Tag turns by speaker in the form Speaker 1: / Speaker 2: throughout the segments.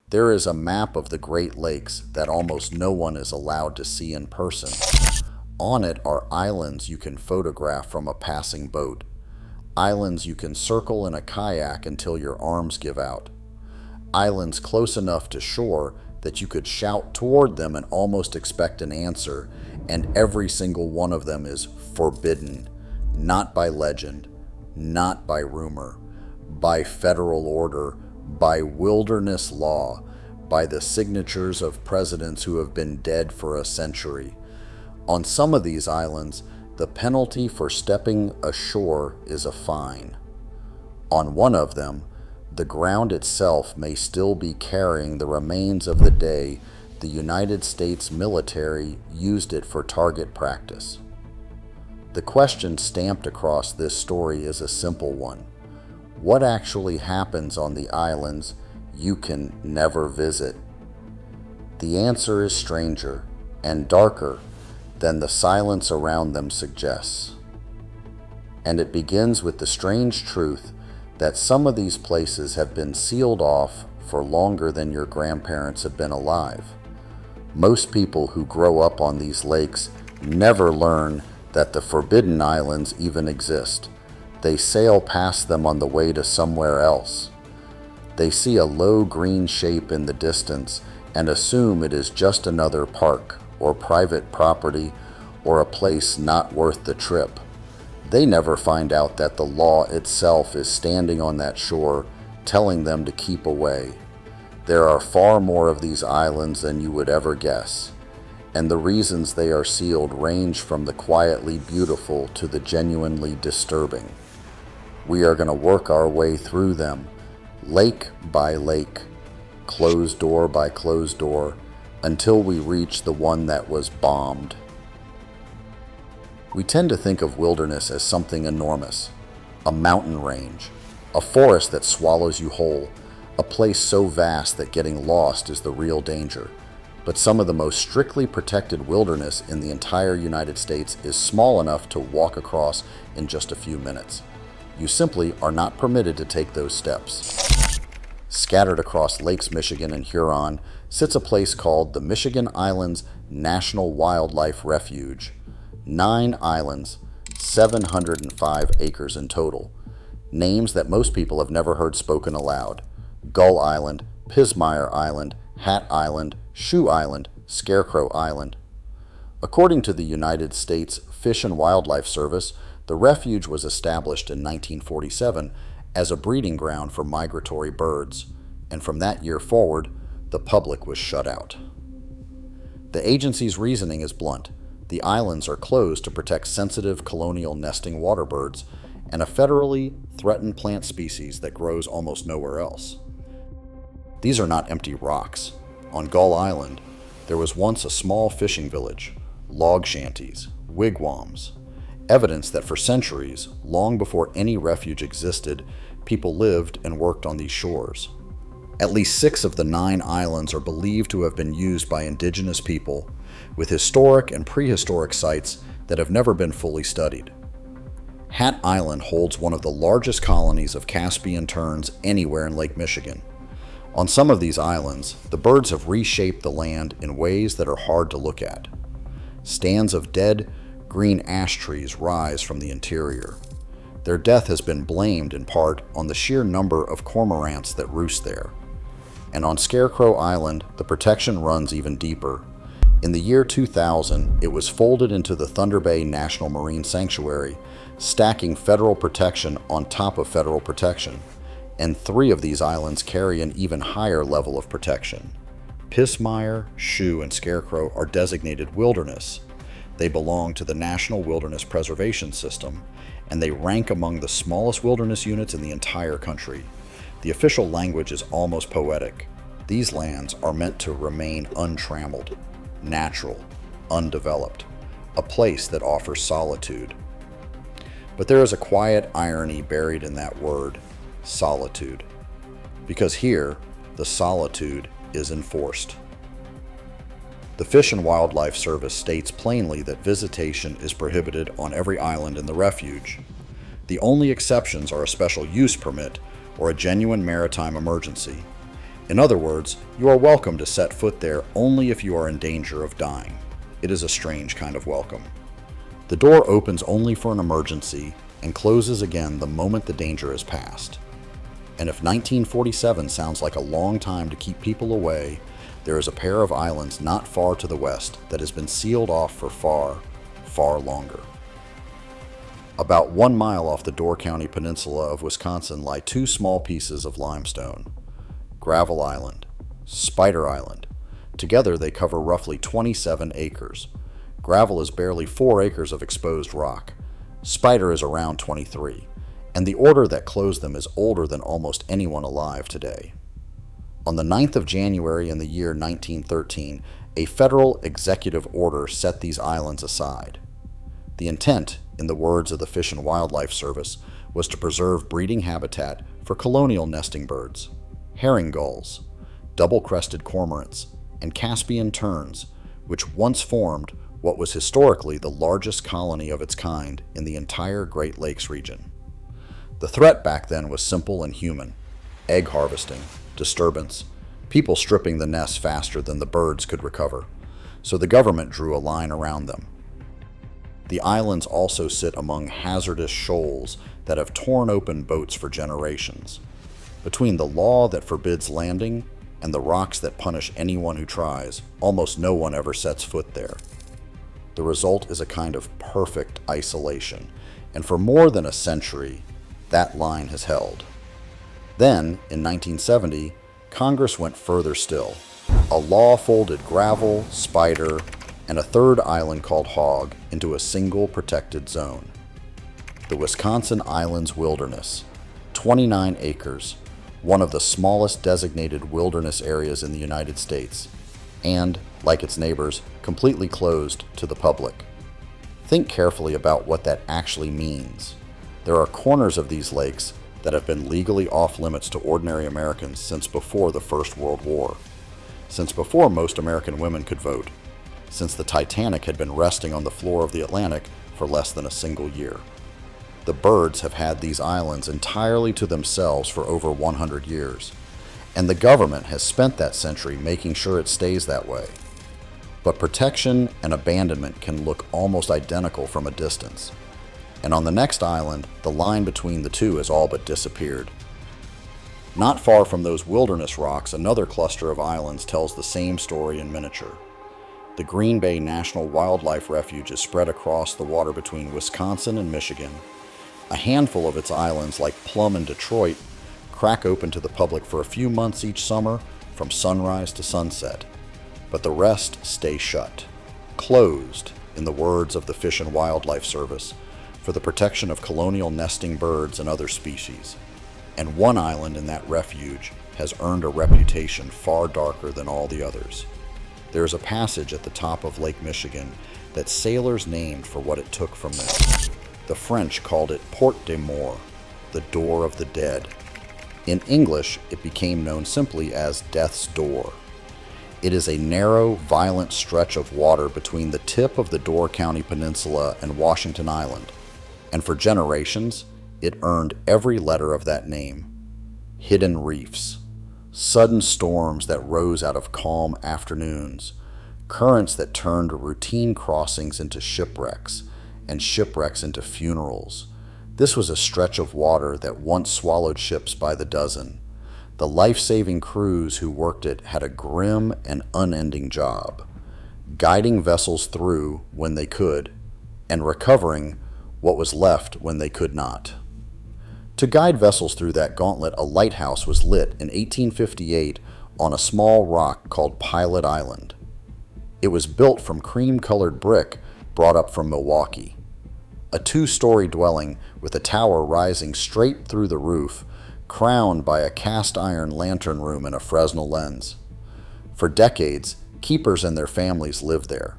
Speaker 1: There is a map of the Great Lakes that almost no one is allowed to see in person. On it are islands you can photograph from a passing boat, islands you can circle in a kayak until your arms give out, islands close enough to shore that you could shout toward them and almost expect an answer, and every single one of them is forbidden, not by legend, not by rumor, by federal order, by wilderness law, by the signatures of presidents who have been dead for a century. On some of these islands, the penalty for stepping ashore is a fine. On one of them, the ground itself may still be carrying the remains of the day the United States military used it for target practice. The question stamped across this story is a simple one. What actually happens on the islands you can never visit? The answer is stranger and darker than the silence around them suggests. And it begins with the strange truth that some of these places have been sealed off for longer than your grandparents have been alive. Most people who grow up on these lakes never learn that the Forbidden Islands even exist. They sail past them on the way to somewhere else. They see a low green shape in the distance and assume it is just another park or private property or a place not worth the trip. They never find out that the law itself is standing on that shore, telling them to keep away. There are far more of these islands than you would ever guess, and the reasons they are sealed range from the quietly beautiful to the genuinely disturbing. We are going to work our way through them, lake by lake, closed door by closed door, until we reach the one that was bombed. We tend to think of wilderness as something enormous, a mountain range, a forest that swallows you whole, a place so vast that getting lost is the real danger. But some of the most strictly protected wilderness in the entire United States is small enough to walk across in just a few minutes. You simply are not permitted to take those steps. Scattered across Lakes Michigan and Huron sits a place called the Michigan Islands National Wildlife Refuge. 9 islands, 705 acres in total. Names that most people have never heard spoken aloud. Gull Island, Pismire Island, Hat Island, Shoe Island, Scarecrow Island. According to the United States Fish and Wildlife Service, the refuge was established in 1947 as a breeding ground for migratory birds, and from that year forward, the public was shut out. The agency's reasoning is blunt. The islands are closed to protect sensitive colonial nesting waterbirds and a federally threatened plant species that grows almost nowhere else. These are not empty rocks. On Gull Island, there was once a small fishing village, log shanties, wigwams, evidence that for centuries, long before any refuge existed, people lived and worked on these shores. At least 6 of the 9 islands are believed to have been used by indigenous people, with historic and prehistoric sites that have never been fully studied. Hat Island holds one of the largest colonies of Caspian terns anywhere in Lake Michigan. On some of these islands, the birds have reshaped the land in ways that are hard to look at. Stands of dead, green ash trees rise from the interior. Their death has been blamed in part on the sheer number of cormorants that roost there. And on Scarecrow Island, the protection runs even deeper. In the year 2000, it was folded into the Thunder Bay National Marine Sanctuary, stacking federal protection on top of federal protection. And 3 of these islands carry an even higher level of protection. Pismire, Shoe, and Scarecrow are designated wilderness. They belong to the National Wilderness Preservation System, and they rank among the smallest wilderness units in the entire country. The official language is almost poetic. These lands are meant to remain untrammeled, natural, undeveloped, a place that offers solitude. But there is a quiet irony buried in that word, solitude, because here, the solitude is enforced. The Fish and Wildlife Service states plainly that visitation is prohibited on every island in the refuge. The only exceptions are a special use permit or a genuine maritime emergency. In other words, you are welcome to set foot there only if you are in danger of dying. It is a strange kind of welcome. The door opens only for an emergency and closes again the moment the danger is past. And if 1947 sounds like a long time to keep people away, there is a pair of islands not far to the west that has been sealed off for far, far longer. About 1 mile off the Door County Peninsula of Wisconsin lie two small pieces of limestone: Gravel Island, Spider Island. Together they cover roughly 27 acres. Gravel is barely 4 acres of exposed rock. Spider is around 23, and the order that closed them is older than almost anyone alive today. On the 9th of January in the year 1913, a federal executive order set these islands aside. The intent, in the words of the Fish and Wildlife Service, was to preserve breeding habitat for colonial nesting birds, herring gulls, double-crested cormorants, and Caspian terns, which once formed what was historically the largest colony of its kind in the entire Great Lakes region. The threat back then was simple and human: egg harvesting, disturbance, people stripping the nests faster than the birds could recover, so the government drew a line around them. The islands also sit among hazardous shoals that have torn open boats for generations. Between the law that forbids landing and the rocks that punish anyone who tries, almost no one ever sets foot there. The result is a kind of perfect isolation, and for more than a century, that line has held. Then, in 1970, Congress went further still. A law folded Gravel, Spider, and a third island called Hog into a single protected zone. The Wisconsin Islands Wilderness, 29 acres, one of the smallest designated wilderness areas in the United States, and, like its neighbors, completely closed to the public. Think carefully about what that actually means. There are corners of these lakes that have been legally off limits to ordinary Americans since before the First World War, since before most American women could vote, since the Titanic had been resting on the floor of the Atlantic for less than a single year. The birds have had these islands entirely to themselves for over 100 years, and the government has spent that century making sure it stays that way. But protection and abandonment can look almost identical from a distance. And on the next island, the line between the two has all but disappeared. Not far from those wilderness rocks, another cluster of islands tells the same story in miniature. The Green Bay National Wildlife Refuge is spread across the water between Wisconsin and Michigan. A handful of its islands, like Plum and Detroit, crack open to the public for a few months each summer from sunrise to sunset. But the rest stay shut, closed, in the words of the Fish and Wildlife Service, for the protection of colonial nesting birds and other species. And one island in that refuge has earned a reputation far darker than all the others. There is a passage at the top of Lake Michigan that sailors named for what it took from them. The French called it Porte des Morts, the Door of the Dead. In English, it became known simply as Death's Door. It is a narrow, violent stretch of water between the tip of the Door County Peninsula and Washington Island, and for generations, it earned every letter of that name. Hidden reefs, sudden storms that rose out of calm afternoons, currents that turned routine crossings into shipwrecks, and shipwrecks into funerals. This was a stretch of water that once swallowed ships by the dozen. The life-saving crews who worked it had a grim and unending job, guiding vessels through when they could, and recovering what was left when they could not. To guide vessels through that gauntlet, a lighthouse was lit in 1858 on a small rock called Pilot Island. It was built from cream-colored brick brought up from Milwaukee. A 2-story dwelling with a tower rising straight through the roof, crowned by a cast-iron lantern room and a Fresnel lens. For decades, keepers and their families lived there.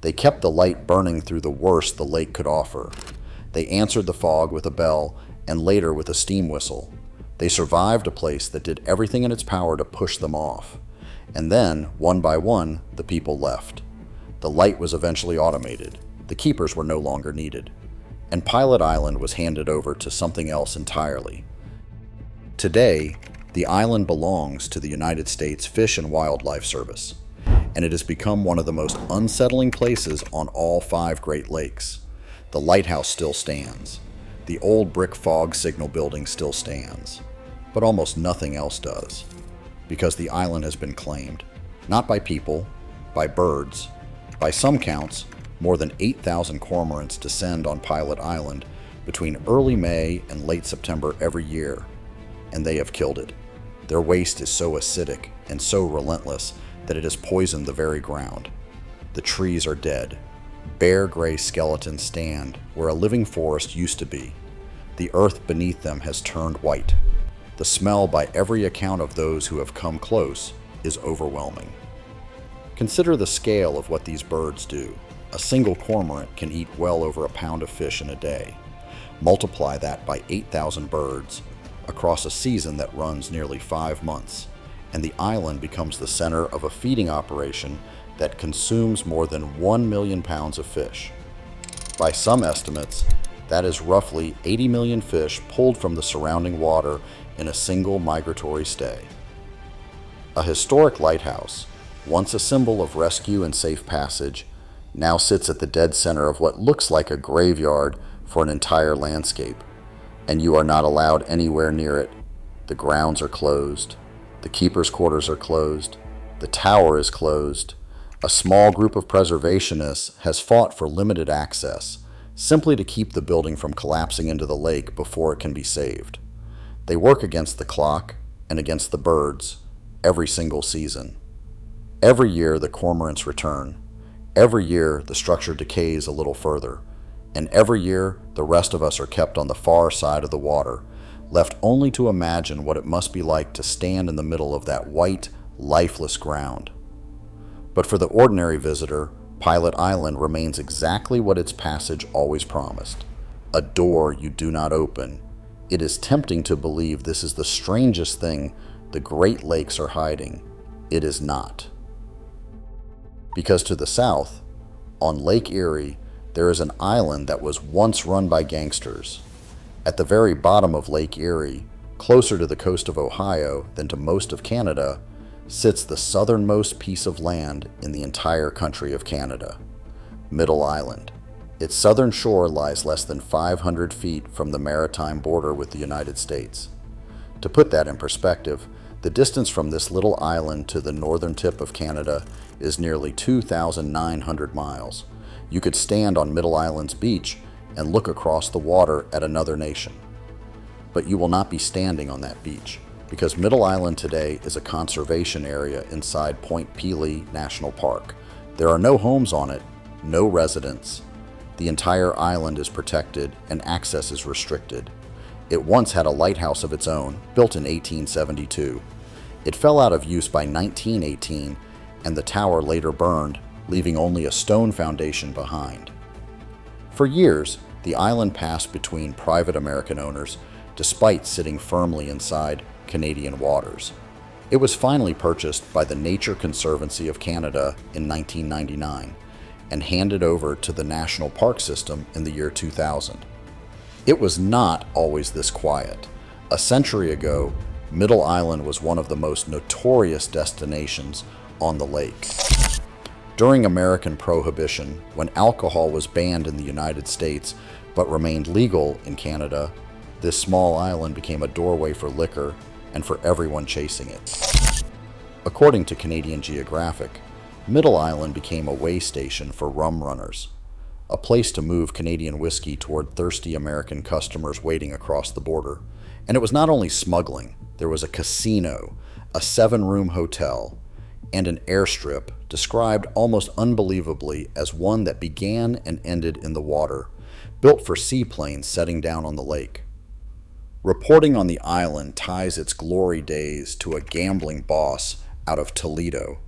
Speaker 1: They kept the light burning through the worst the lake could offer. They answered the fog with a bell and later with a steam whistle. They survived a place that did everything in its power to push them off. And then, one by one, the people left. The light was eventually automated. The keepers were no longer needed. And Pilot Island was handed over to something else entirely. Today, The island belongs to the United States Fish and Wildlife Service, and it has become one of the most unsettling places on all 5 Great Lakes. The lighthouse still stands. The old brick fog signal building still stands. But almost nothing else does, because the island has been claimed, not by people, by birds. By some counts, more than 8,000 cormorants descend on Pilot Island between early May and late September every year, and they have killed it. Their waste is so acidic and so relentless that it has poisoned the very ground. The trees are dead. Bare gray skeletons stand where a living forest used to be. The earth beneath them has turned white. The smell, by every account of those who have come close, is overwhelming. Consider the scale of what these birds do. A single cormorant can eat well over a pound of fish in a day. Multiply that by 8,000 birds across a season that runs nearly 5 months, and the island becomes the center of a feeding operation that consumes more than 1 million pounds of fish. By some estimates, that is roughly 80 million fish pulled from the surrounding water in a single migratory stay. A historic lighthouse, once a symbol of rescue and safe passage, now sits at the dead center of what looks like a graveyard for an entire landscape, and you are not allowed anywhere near it. The grounds are closed. The keeper's quarters are closed. The tower is closed. A small group of preservationists has fought for limited access, simply to keep the building from collapsing into the lake before it can be saved. They work against the clock and against the birds every single season. Every year the cormorants return. Every year the structure decays a little further. And every year the rest of us are kept on the far side of the water, left only to imagine what it must be like to stand in the middle of that white, lifeless ground. But for the ordinary visitor, Pilot Island remains exactly what its passage always promised: a door you do not open. It is tempting to believe this is the strangest thing the Great Lakes are hiding. It is not. Because to the south, on Lake Erie, there is an island that was once run by gangsters. At the very bottom of Lake Erie, closer to the coast of Ohio than to most of Canada, sits the southernmost piece of land in the entire country of Canada, Middle Island. Its southern shore lies less than 500 feet from the maritime border with the United States. To put that in perspective, the distance from this little island to the northern tip of Canada is nearly 2,900 miles. You could stand on Middle Island's beach and look across the water at another nation. But you will not be standing on that beach, because Middle Island today is a conservation area inside Point Pelee National Park. There are no homes on it, no residents. The entire island is protected and access is restricted. It once had a lighthouse of its own, built in 1872. It fell out of use by 1918, and the tower later burned, leaving only a stone foundation behind. For years, the island passed between private American owners, despite sitting firmly inside Canadian waters. It was finally purchased by the Nature Conservancy of Canada in 1999 and handed over to the National Park System in the year 2000. It was not always this quiet. A century ago, Middle Island was one of the most notorious destinations on the lake. During American Prohibition, when alcohol was banned in the United States but remained legal in Canada, this small island became a doorway for liquor and for everyone chasing it. According to Canadian Geographic, Middle Island became a way station for rum runners, a place to move Canadian whiskey toward thirsty American customers waiting across the border. And it was not only smuggling. There was a casino, a 7-room hotel, and an airstrip described almost unbelievably as one that began and ended in the water, built for seaplanes setting down on the lake. Reporting on the island ties its glory days to a gambling boss out of Toledo.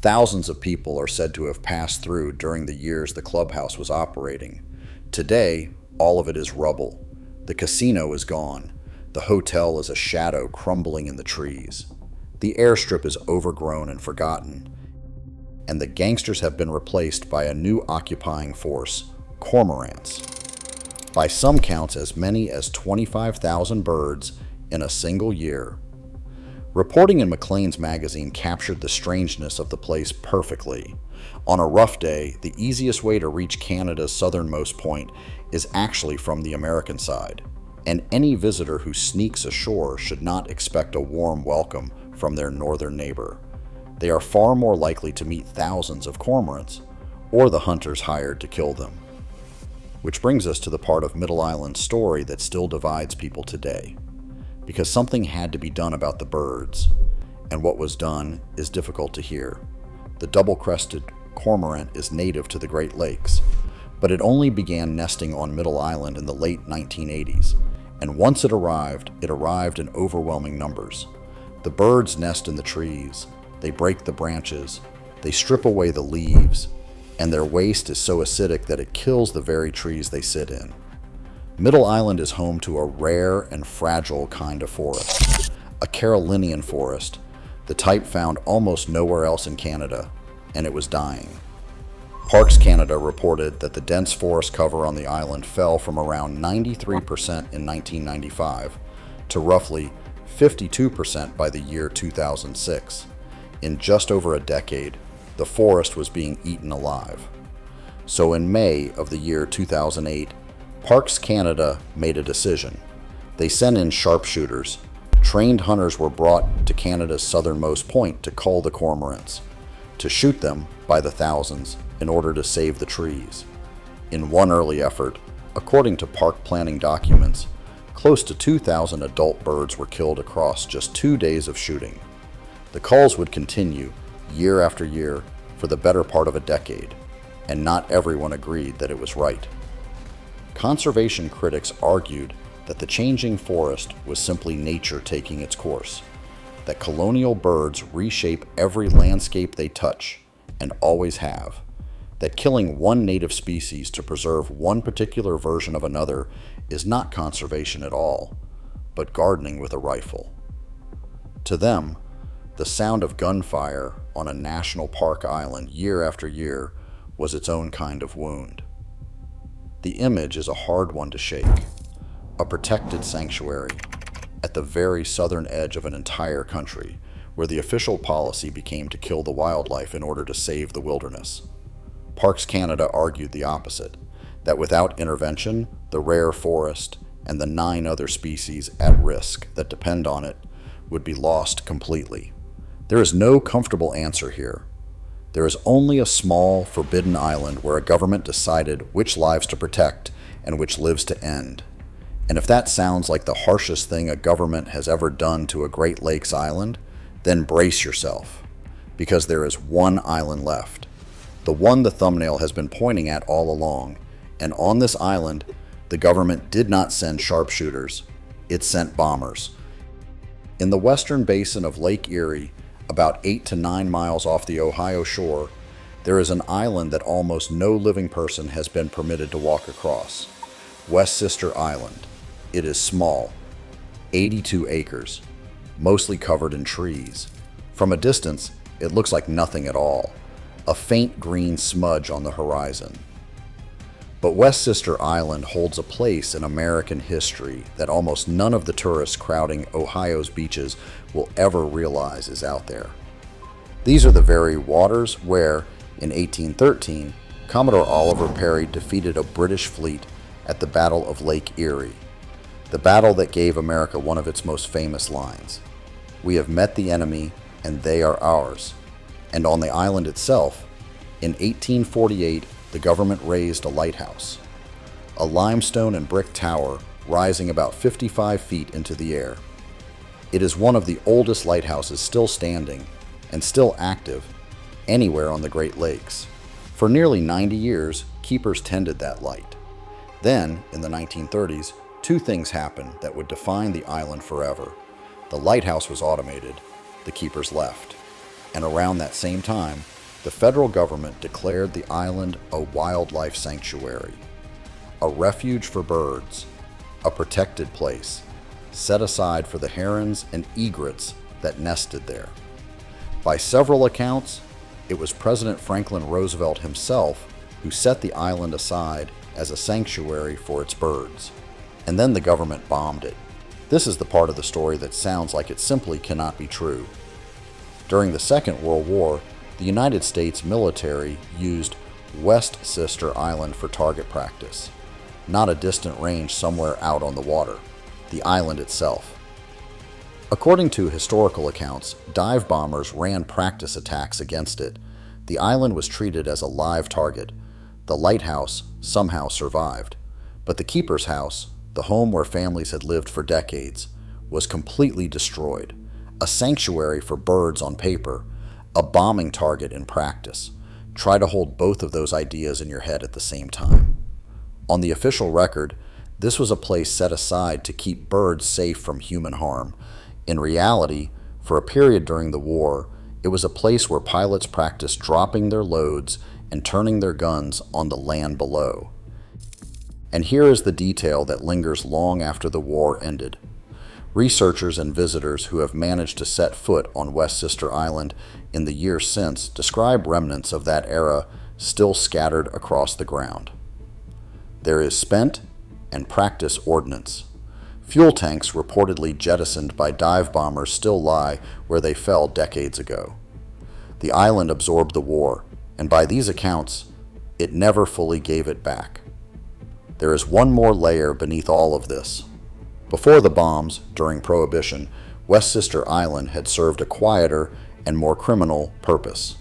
Speaker 1: Thousands of people are said to have passed through during the years the clubhouse was operating. Today, all of it is rubble. The casino is gone. The hotel is a shadow crumbling in the trees. The airstrip is overgrown and forgotten, and the gangsters have been replaced by a new occupying force, cormorants. By some counts, as many as 25,000 birds in a single year. Reporting in Maclean's magazine captured the strangeness of the place perfectly. On a rough day, the easiest way to reach Canada's southernmost point is actually from the American side, and any visitor who sneaks ashore should not expect a warm welcome from their northern neighbor. They are far more likely to meet thousands of cormorants, or the hunters hired to kill them. Which brings us to the part of Middle Island's story that still divides people today. Because something had to be done about the birds, and what was done is difficult to hear. The double-crested cormorant is native to the Great Lakes, but it only began nesting on Middle Island in the late 1980s, and once it arrived in overwhelming numbers. The birds nest in the trees, they break the branches, they strip away the leaves, and their waste is so acidic that it kills the very trees they sit in. Middle Island is home to a rare and fragile kind of forest, a Carolinian forest, the type found almost nowhere else in Canada, and it was dying. Parks Canada reported that the dense forest cover on the island fell from around 93% in 1995 to roughly 52% by the year 2006. In just over a decade, the forest was being eaten alive. So in May of the year 2008, Parks Canada made a decision. They sent in sharpshooters. Trained hunters were brought to Canada's southernmost point to cull the cormorants, to shoot them by the thousands in order to save the trees. In one early effort, according to park planning documents, close to 2,000 adult birds were killed across just 2 days of shooting. The culls would continue year after year for the better part of a decade, and not everyone agreed that it was right. Conservation critics argued that the changing forest was simply nature taking its course, that colonial birds reshape every landscape they touch, and always have, that killing one native species to preserve one particular version of another is not conservation at all, but gardening with a rifle. To them, the sound of gunfire on a national park island year after year was its own kind of wound. The image is a hard one to shake. A protected sanctuary at the very southern edge of an entire country, where the official policy became to kill the wildlife in order to save the wilderness. Parks Canada argued the opposite, that without intervention, the rare forest and the 9 other species at risk that depend on it would be lost completely. There is no comfortable answer here. There is only a small, forbidden island where a government decided which lives to protect and which lives to end. And if that sounds like the harshest thing a government has ever done to a Great Lakes island, then brace yourself, because there is one island left, the one the thumbnail has been pointing at all along, and on this island, the government did not send sharpshooters, it sent bombers. In the western basin of Lake Erie, about 8 to 9 miles off the Ohio shore, there is an island that almost no living person has been permitted to walk across. West Sister Island. It is small, 82 acres, mostly covered in trees. From a distance, it looks like nothing at all, a faint green smudge on the horizon. But West Sister Island holds a place in American history that almost none of the tourists crowding Ohio's beaches will ever realize is out there. These are the very waters where, in 1813, Commodore Oliver Perry defeated a British fleet at the Battle of Lake Erie, the battle that gave America one of its most famous lines: "We have met the enemy, and they are ours." And on the island itself, in 1848, the government raised a lighthouse, a limestone and brick tower rising about 55 feet into the air. It is one of the oldest lighthouses still standing and still active anywhere on the Great Lakes. For nearly 90 years, keepers tended that light. Then, in the 1930s, 2 things happened that would define the island forever. The lighthouse was automated, the keepers left, and around that same time, the federal government declared the island a wildlife sanctuary, a refuge for birds, a protected place, set aside for the herons and egrets that nested there. By several accounts, it was President Franklin Roosevelt himself who set the island aside as a sanctuary for its birds. And then the government bombed it. This is the part of the story that sounds like it simply cannot be true. During the Second World War, the United States military used West Sister Island for target practice, not a distant range somewhere out on the water, the island itself. According to historical accounts, dive bombers ran practice attacks against it. The island was treated as a live target. The lighthouse somehow survived, but the keeper's house, the home where families had lived for decades, was completely destroyed. A sanctuary for birds on paper, a bombing target in practice. Try to hold both of those ideas in your head at the same time. On the official record, this was a place set aside to keep birds safe from human harm. In reality, for a period during the war, it was a place where pilots practiced dropping their loads and turning their guns on the land below. And here is the detail that lingers long after the war ended. Researchers and visitors who have managed to set foot on West Sister Island in the years since describe remnants of that era still scattered across the ground. There is spent and practice ordnance. Fuel tanks reportedly jettisoned by dive bombers still lie where they fell decades ago. The island absorbed the war, and by these accounts, it never fully gave it back. There is one more layer beneath all of this. Before the bombs, during Prohibition, West Sister Island had served a quieter and more criminal purpose.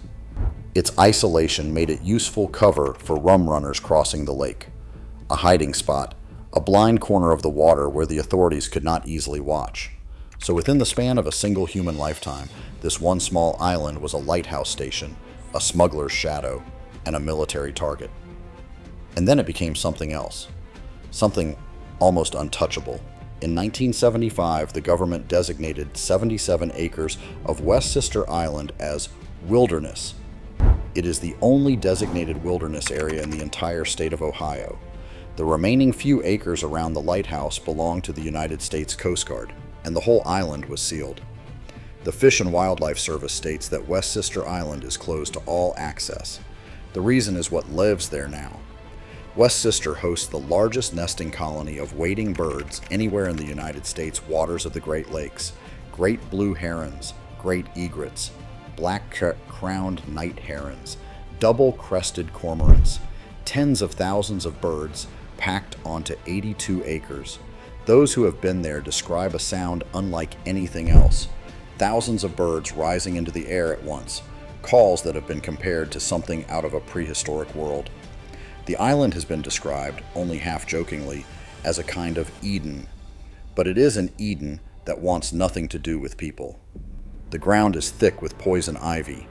Speaker 1: Its isolation made it useful cover for rum runners crossing the lake, a hiding spot, a blind corner of the water where the authorities could not easily watch. So within the span of a single human lifetime, this one small island was a lighthouse station, a smuggler's shadow, and a military target. And then it became something else, something almost untouchable. In 1975, the government designated 77 acres of West Sister Island as wilderness. It is the only designated wilderness area in the entire state of Ohio. The remaining few acres around the lighthouse belong to the United States Coast Guard, and the whole island was sealed. The Fish and Wildlife Service states that West Sister Island is closed to all access. The reason is what lives there now. West Sister hosts the largest nesting colony of wading birds anywhere in the United States waters of the Great Lakes: great blue herons, great egrets, black-crowned night herons, double-crested cormorants, tens of thousands of birds packed onto 82 acres. Those who have been there describe a sound unlike anything else. Thousands of birds rising into the air at once, calls that have been compared to something out of a prehistoric world. The island has been described, only half-jokingly, as a kind of Eden. But it is an Eden that wants nothing to do with people. The ground is thick with poison ivy.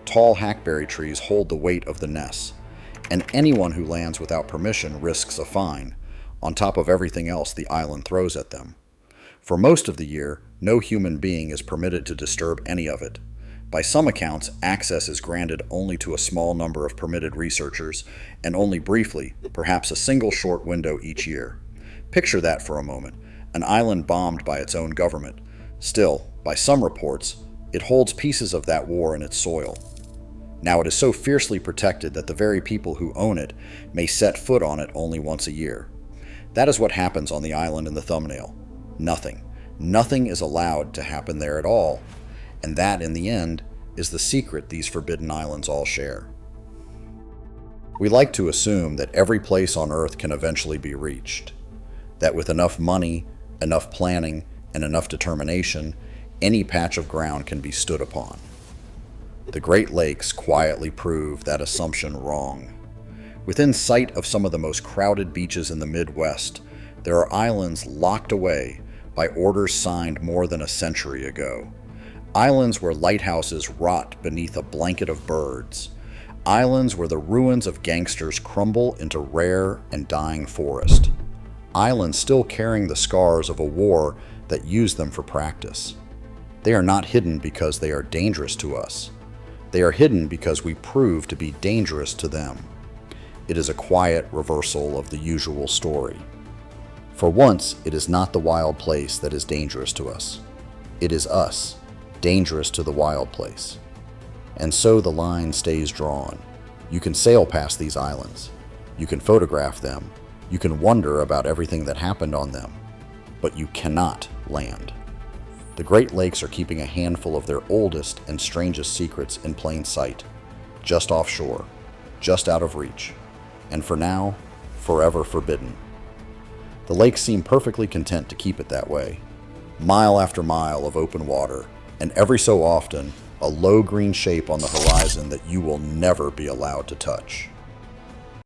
Speaker 1: Tall hackberry trees hold the weight of the nests. And anyone who lands without permission risks a fine, on top of everything else the island throws at them. For most of the year, no human being is permitted to disturb any of it. By some accounts, access is granted only to a small number of permitted researchers, and only briefly, perhaps a single short window each year. Picture that for a moment, an island bombed by its own government. Still, by some reports, it holds pieces of that war in its soil. Now it is so fiercely protected that the very people who own it may set foot on it only once a year. That is what happens on the island in the thumbnail. Nothing. Nothing is allowed to happen there at all. And that, in the end, is the secret these forbidden islands all share. We like to assume that every place on Earth can eventually be reached, that with enough money, enough planning, and enough determination, any patch of ground can be stood upon. The Great Lakes quietly prove that assumption wrong. Within sight of some of the most crowded beaches in the Midwest, there are islands locked away by orders signed more than a century ago. Islands where lighthouses rot beneath a blanket of birds. Islands where the ruins of gangsters crumble into rare and dying forest. Islands still carrying the scars of a war that used them for practice. They are not hidden because they are dangerous to us. They are hidden because we prove to be dangerous to them. It is a quiet reversal of the usual story. For once, it is not the wild place that is dangerous to us. It is us, dangerous to the wild place. And so the line stays drawn. You can sail past these islands. You can photograph them. You can wonder about everything that happened on them. but you cannot land. The Great Lakes are keeping a handful of their oldest and strangest secrets in plain sight, just offshore, just out of reach, and for now, forever forbidden. The lakes seem perfectly content to keep it that way. Mile after mile of open water, and every so often, a low green shape on the horizon that you will never be allowed to touch.